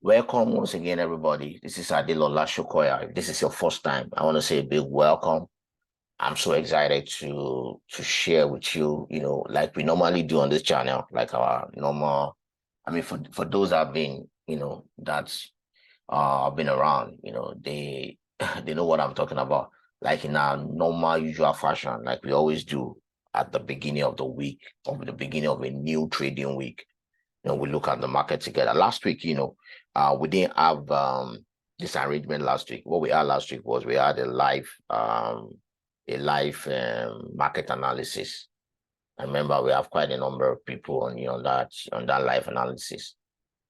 Welcome once again, everybody. This is Adilola Shokoya. If this is your first time, I want to say a big welcome. I'm so excited to share with you, like we normally do on this channel, like our normal. I mean, for those that have been, have been around, they they know what I'm talking about. Like in our normal, usual fashion, like we always do at the beginning of the week, or the beginning of a new trading week. We look at the market together. Last week, we didn't have this arrangement last week. What we had last week was we had a live market analysis. I remember we have quite a number of people on that live analysis.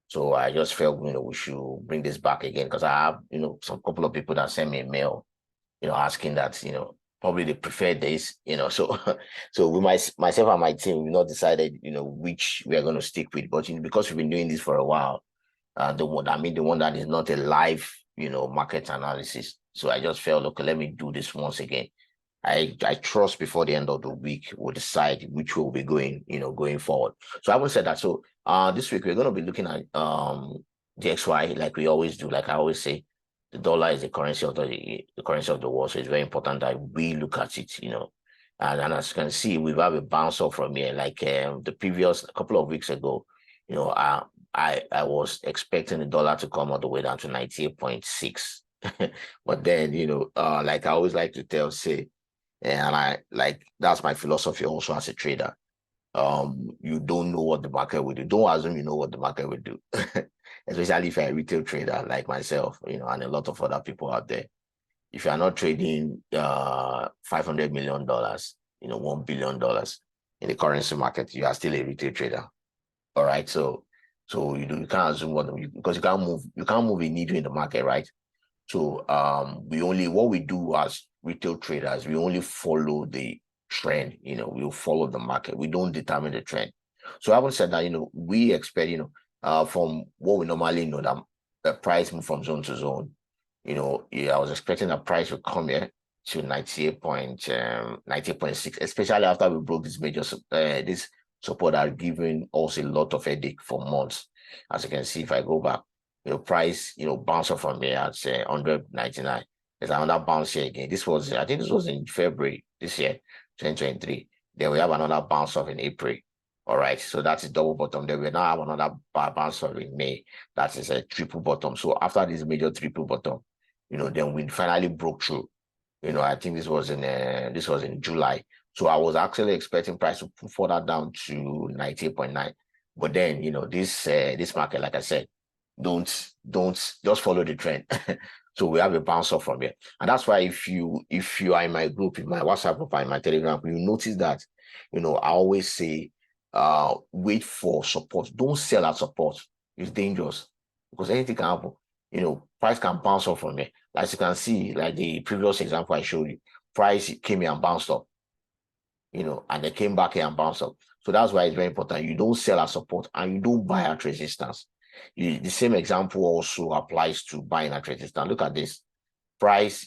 So I just felt we should bring this back again because I have some couple of people that sent me a mail asking that, probably they prefer this, so so myself and my team, we've not decided, which we are going to stick with, but because we've been doing this for a while, the one that is not a live, market analysis. So I just felt, okay, let me do this once again. I trust before the end of the week we'll decide which way we'll be going forward. So I haven't said that. So this week we're going to be looking at the XY like we always do, like I always say. The dollar is the currency of the currency of the world, so it's very important that we look at it, And as you can see, we've had a bounce off from here. Like the previous couple of weeks ago, I was expecting the dollar to come all the way down to 98.6. But then, like I always like to say, and I like that's my philosophy also as a trader. You don't know what the market will do. Don't assume you know what the market will do. Especially if you're a retail trader like myself, and a lot of other people out there. If you're not trading $500 million, $1 billion in the currency market, you are still a retail trader. All right. So you can't assume because you can't move a needle in the market, right? So what we do as retail traders, we only follow the trend, we'll follow the market. We don't determine the trend. So having said that, we expect, from what we normally know, that the price move from zone to zone. I was expecting the price would come here to 98.6, especially after we broke this support that given us a lot of headache for months. As you can see, if I go back, price, bounce off from here at 199. There's another bounce here again. I think this was in February this year, 2023. Then we have another bounce off in April. All right, so that's a double bottom. Then we now have another bounce off in May. That is a triple bottom. So after this major triple bottom, then we finally broke through. I think this was in July. So I was actually expecting price to pull further down to 98.9. But then, this market, like I said, don't just follow the trend. So we have a bounce off from here. And that's why if you are in my group, in my WhatsApp group, in my Telegram, you notice that, I always say, wait for support. Don't sell at support. It's dangerous because anything can happen. Price can bounce off from here. As you can see, like the previous example I showed you, price came here and bounced up, and they came back here and bounced up. So that's why it's very important. You don't sell at support and you don't buy at resistance. The same example also applies to buying at resistance. Look at this. Price,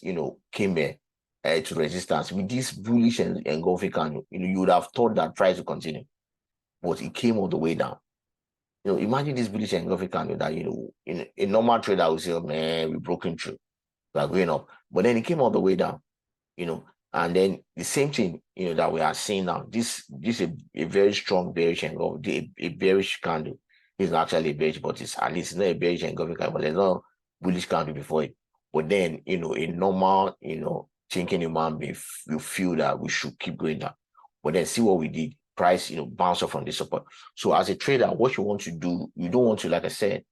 came here to resistance. With this bullish and engulfing candle, you would have thought that price would continue, but it came all the way down. Imagine this bullish engulfing candle that, in a normal trader will say, oh, man, we're broken through. We're going up. But then it came all the way down, and then the same thing, that we are seeing now. This is a very strong bearish engulfing, a bearish candle. It's not actually a bearish, but it's at least not a bearish engulfing candle, but there's no bullish candle before it. But then, a normal, thinking human being, you feel that we should keep going down. But then see what we did. Price, bounce off from this support. So as a trader, what you want to do, you don't want to, like I said,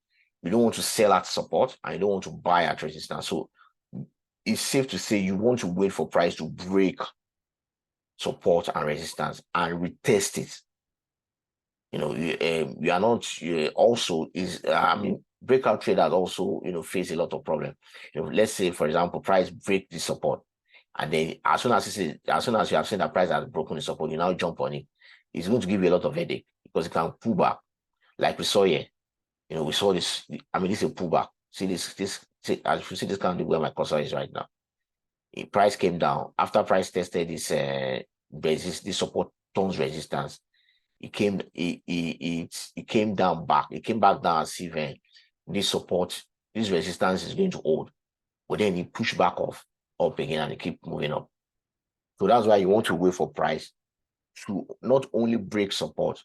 you don't want to sell at support and you don't want to buy at resistance. So it's safe to say you want to wait for price to break support and resistance and retest it. We are not also is breakout traders also face a lot of problems. Let's say, for example, price break the support, and then as soon as you have seen that price has broken the support, you now jump on it. It's going to give you a lot of headache because it can pull back, like we saw here. We saw this. This is a pullback. See this. As you see this candle where my cursor is right now. The price came down after price tested this this support tones resistance. It came down back. It came back down as even this support, this resistance is going to hold, but then it push back up again and it keep moving up. So that's why you want to wait for price to not only break support,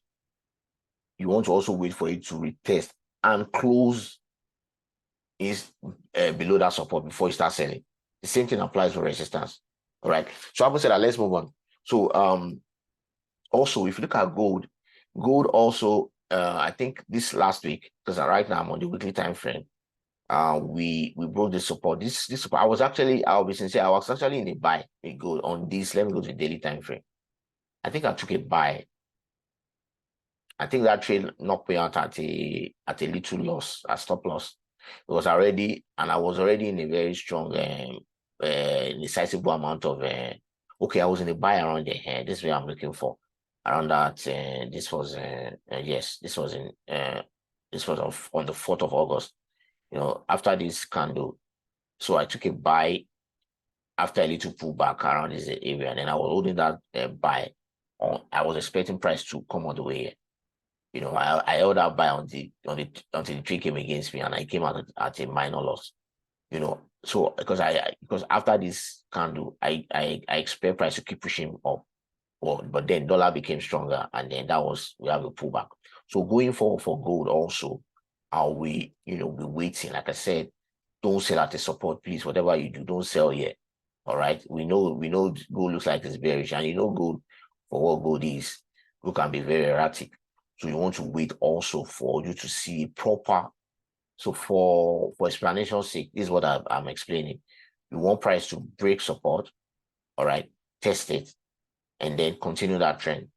you want to also wait for it to retest and close is below that support before you start selling. The same thing applies for resistance. All right. So having said that, let's move on. So also if you look at gold also I think this last week, because right now I'm on the weekly time frame, we broke the support. This support, I'll be sincere, I was actually in a buy in gold on this. Let me go to the daily time frame. I think I took a buy. I think that trade knocked me out at a little loss, a stop loss. It was already, and I was already in a very strong, decisive amount of. Okay, I was in a buy around there. This is where I'm looking for. Around that, this was yes, this was in this was on the 4th of August. You know, after this candle, so I took a buy after a little pullback around this area, and then I was holding that buy. I was expecting price to come all the way here. You know, I held that buy until the trade came against me, and I came out at a minor loss. You know, so because after this candle, I expect price to keep pushing up. Well, but then dollar became stronger, and then we have a pullback. So going forward for gold also, are we, be waiting? Like I said, don't sell at the support, please. Whatever you do, don't sell yet. All right. We know gold looks like it's bearish, and gold, for what gold is, gold can be very erratic. So you want to wait also for you to see proper. So for explanation's sake, this is what I'm explaining. You want price to break support, all right, test it, and then continue that trend.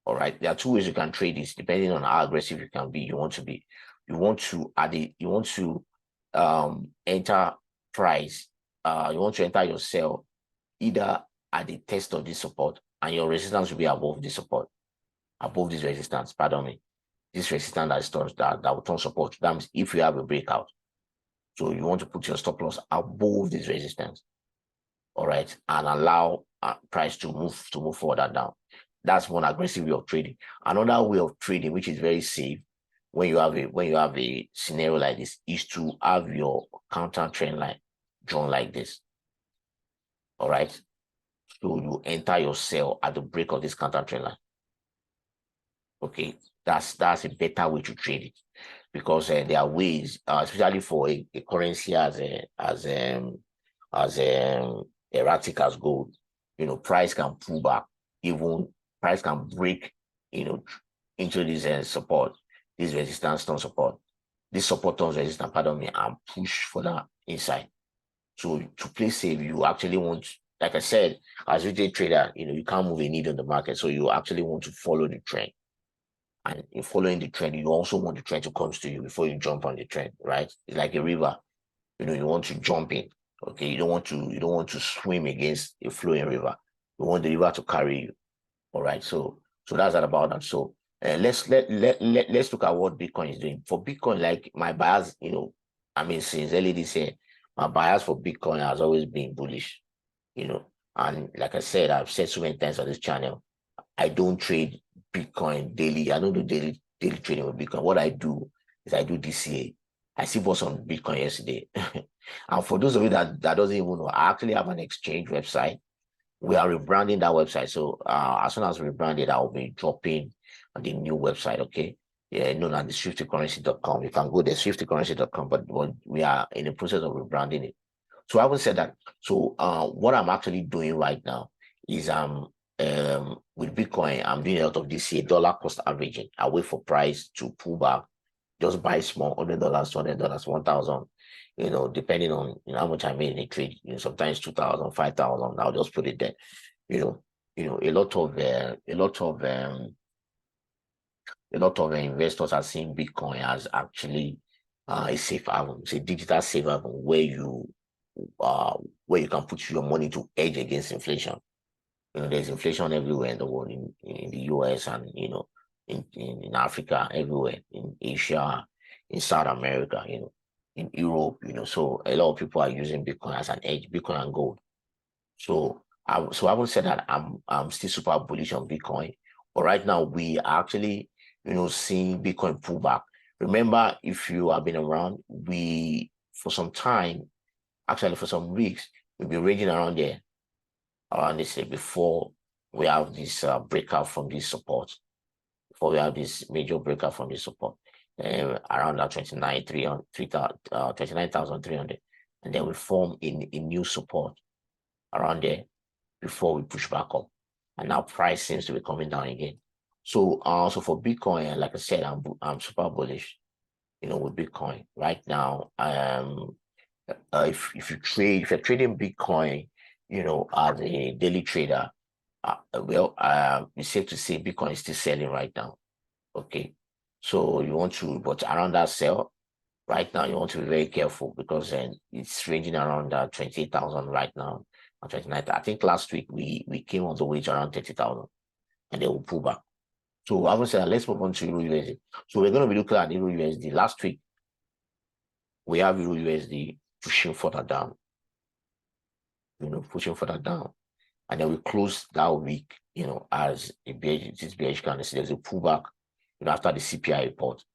All right. There are two ways you can trade this, depending on how aggressive you can be. You want to enter price. You want to enter your sell either at the test of this support, and your resistance will be above this support, above this resistance, pardon me. This resistance that will turn support. That means if you have a breakout. So you want to put your stop loss above this resistance. All right, and allow price to move further down. That's one aggressive way of trading. Another way of trading, which is very safe, when you have a scenario like this, is to have your counter trend line drawn like this. All right, so you enter your sell at the break of this counter trend line. Okay, that's a better way to trade it, because there are ways, especially for a currency as erratic as gold. Price can pull back, even price can break, into this support, this resistance turn support, this support turns resistance, pardon me, and push for that inside. So to play safe, you actually want, like I said, as a retail trader, you can't move a needle in the market, so you actually want to follow the trend. And in following the trend, you also want the trend to come to you before you jump on the trend, right? It's like a river. You want to jump in. Okay, you don't want to swim against a flowing river. You want the river to carry you. All right. So that's that about that. So let's look at what Bitcoin is doing. For Bitcoin, like my bias, since early this year, my bias for Bitcoin has always been bullish. And like I said, I've said so many times on this channel, I don't trade Bitcoin daily. I don't do daily trading with Bitcoin. What I do is I do DCA. I see what's on Bitcoin yesterday. And for those of you that doesn't even know, I actually have an exchange website. We are rebranding that website. So as soon as we rebrand it, I'll be dropping on the new website. Okay. Yeah, known as the swiftycurrency.com. You can go there, swiftycurrency.com, but we are in the process of rebranding it. So I would say that. So what I'm actually doing right now is with Bitcoin, I'm doing a lot of DCA, dollar cost averaging. I wait for price to pull back, just buy small, $100, $200, 1,000, depending on how much I made in a trade. Sometimes 2,000, 5,000. I'll just put it there. A lot of investors are seeing Bitcoin as actually a safe haven. It's a digital safe haven where you can put your money to hedge against inflation. There's inflation everywhere in the world, in the US, and in Africa, everywhere, in Asia, in South America, in Europe, so a lot of people are using Bitcoin as an edge, Bitcoin and gold. So I would say that I'm still super bullish on Bitcoin, but right now we are actually seeing Bitcoin pull back. Remember, if you have been around, we, for some time, actually for some weeks, we've been ranging around there, around this before we have this breakout from this support, before we have this major breakout from this support, around that 29,300, and then we form in a new support around there before we push back up. And now price seems to be coming down again. So also for Bitcoin, like I said, I'm super bullish, with Bitcoin right now. If you're trading Bitcoin, as a daily trader, it's safe to say Bitcoin is still selling right now. Okay, so you want to, but around that sell right now, you want to be very careful because it's ranging around 28,000 right now, 29,000. I think last week we came on the way to around 30,000, and they will pull back. So I would say let's move on to EURUSD. So we're going to be looking at EURUSD. Last week we have EURUSD pushing further down, pushing further down, and then we close that week, as a bearish candle. There's a pullback, after the CPI report,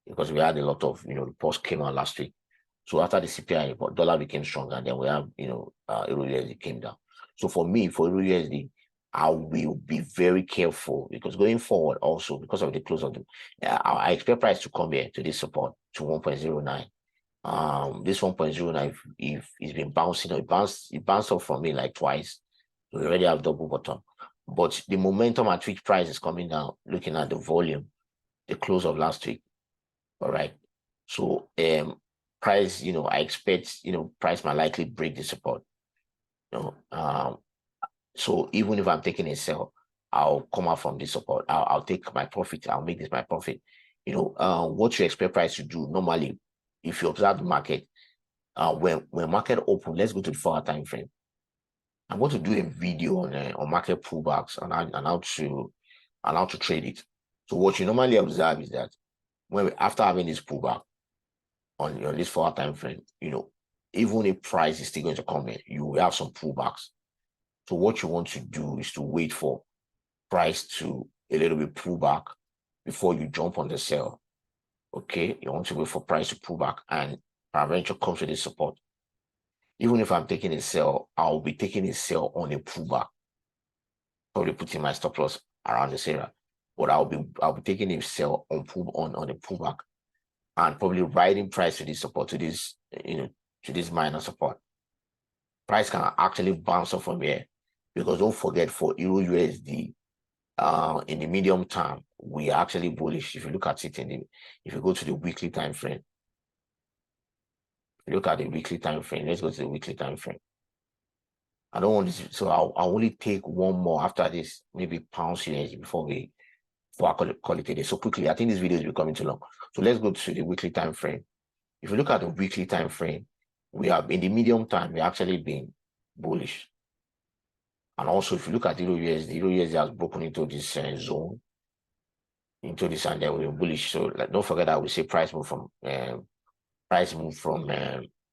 because we had a lot of, reports came out last week. So after the CPI report, dollar became stronger, and then we have, EURUSD came down. So for me, for EURUSD, I will be very careful because going forward, also because of the close of the, I expect price to come here to this support to 1.09. This 1.09, if it's been bouncing, it bounced up from me like twice. We already have double bottom, but the momentum at which price is coming down, looking at the volume, the close of last week. All right. So price, I expect, price might likely break the support. So even if I'm taking a sell, I'll come out from this support. I'll take my profit. I'll make this my profit. What you expect price to do normally, if you observe the market, when market open, let's go to the 4-hour time frame. I'm going to do a video on market pullbacks and how to trade it. So what you normally observe is that after having this pullback on this 4-hour time frame, even if price is still going to come in, you will have some pullbacks. So what you want to do is to wait for price to a little bit pull back before you jump on the sell. Okay, you want to wait for price to pull back and eventually come to this support. Even if I'm taking a sell, I'll be taking a sell on a pullback. Probably putting my stop loss around this area, but I'll be taking a sell on a pullback, and probably riding price to this support, to this minor support. Price can actually bounce off from here, because don't forget, for EURUSD, in the medium term, we are actually bullish. If you look at it if you go to the weekly time frame, look at the weekly time frame. Let's go to the weekly time frame. I don't want this, so I'll only take one more after this, maybe pounds USD before I call it a day. So quickly, I think this video is becoming too long. So let's go to the weekly time frame. If you look at the weekly time frame, we have in the medium time, we're actually being bullish. And also, if you look at EURUSD has broken into this zone, and then we're bullish. So don't forget that we say price move from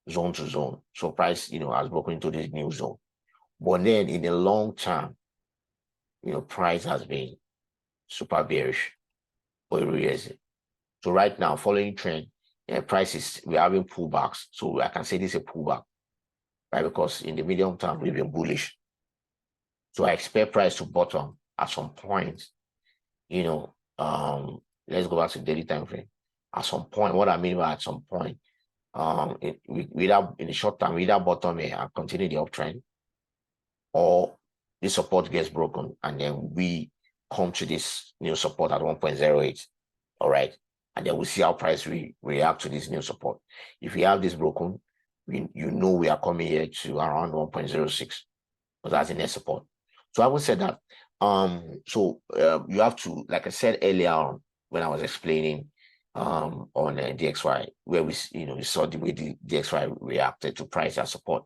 zone to zone. So price, has broken into this new zone. But then in the long term, price has been super bearish for EURUSD. So right now, following trend, prices, we're having pullbacks. So I can say this is a pullback, right? Because in the medium term, we've been bullish. So I expect price to bottom at some point. Let's go back to daily time frame. At some point, what I mean by at some point, in the short term, either bottom here and continue the uptrend, or the support gets broken and then we come to this new support at 1.08. All right. And then we'll see how price react to this new support. If we have this broken, we are coming here to around 1.06, because that's the next support. So I would say that you have to, like I said earlier on when I was explaining on DXY, where we saw the way the DXY reacted to price and support.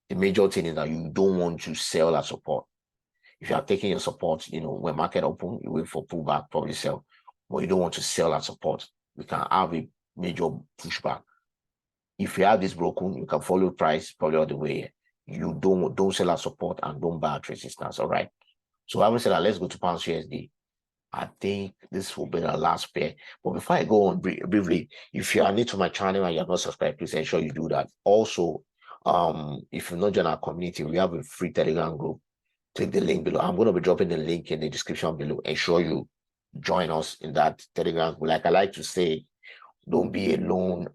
The major thing is that you don't want to sell that support. If you are taking your support, when market open, you wait for pullback, probably sell, but you don't want to sell that support. We can have a major pushback. If you have this broken, you can follow price probably all the way. You don't sell that support and don't buy at resistance. All right. So I would say that let's go to pounds USD. I think this will be the last pair. But before I go on briefly, if you are new to my channel and you have not subscribed, please ensure you do that. Also, if you've not joined our community, we have a free Telegram group. Click the link below. I'm going to be dropping the link in the description below. Ensure you join us in that Telegram group. Like I like to say, don't be alone.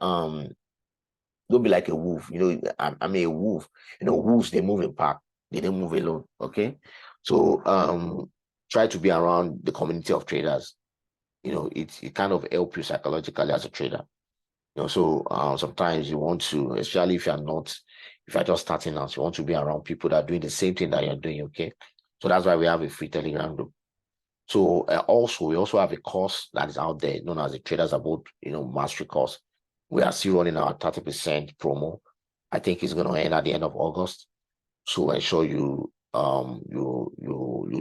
Don't be like a wolf. You know, I'm a wolf. You know, wolves, they move in pack. They don't move alone. Okay. So try to be around the community of traders. You know, it kind of helps you psychologically as a trader. You know, so sometimes you want to, especially if you're just starting out, you want to be around people that are doing the same thing that you're doing. Okay. So that's why we have a free Telegram group. So we also have a course that is out there known as the Traders About, Mastery course. We are still running our 30% promo. I think it's going to end at the end of August. So ensure you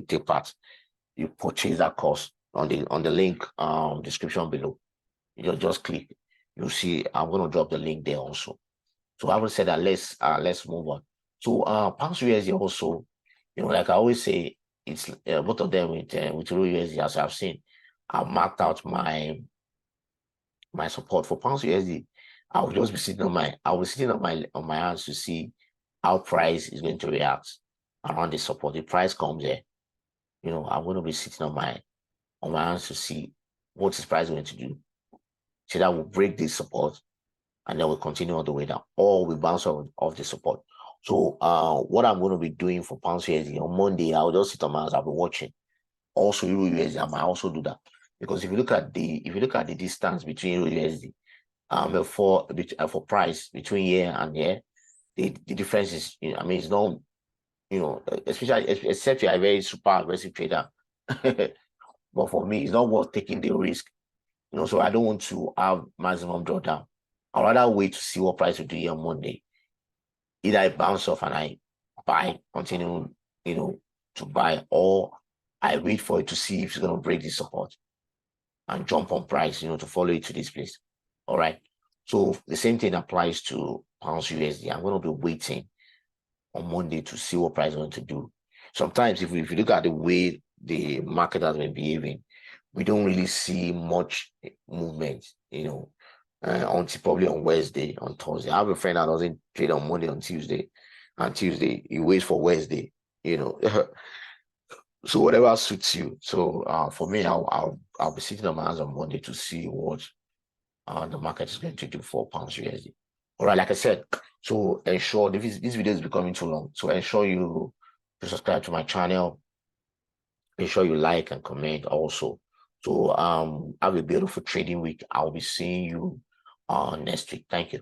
take part. You purchase that course on the link description below. You just click. You'll see. I'm going to drop the link there also. So having said that, let's move on. So pounds USD also, like I always say, it's both of them with EURUSD, as I've seen. I've marked out my support for pounds USD. I'll be sitting on my hands to see how price is going to react around the support. The price comes there, I'm going to be sitting on my hands to see what is price going to do. So that will break this support and then we'll continue all the way down, or we bounce off the support. So what I'm going to be doing for pounds USD on Monday, I'll just sit on my hands, I'll be watching. Also Euro USD, I might also do that. Because if you look at the distance between Euro USD for price between here and here, the difference is, it's not, especially except you're a very super aggressive trader. But for me, it's not worth taking the risk. So I don't want to have maximum drawdown. I'd rather wait to see what price will do here on Monday. Either I bounce off and I buy, continue, to buy, or I wait for it to see if it's going to break the support and jump on price, to follow it to this place. All right. So the same thing applies to pounds USD. I'm going to be waiting on Monday to see what price is going to do. Sometimes if you look at the way the market has been behaving, we don't really see much movement, until probably on Wednesday, on Thursday. I have a friend that doesn't trade on Monday, on Tuesday. And Tuesday, he waits for Wednesday, So whatever suits you. So for me, I'll be sitting on my hands on Monday to see what the market is going to do for pounds USD. All right, like I said, so ensure this video is becoming too long. So ensure you subscribe to my channel. Ensure you like and comment also. So have a beautiful trading week. I'll be seeing you next week. Thank you.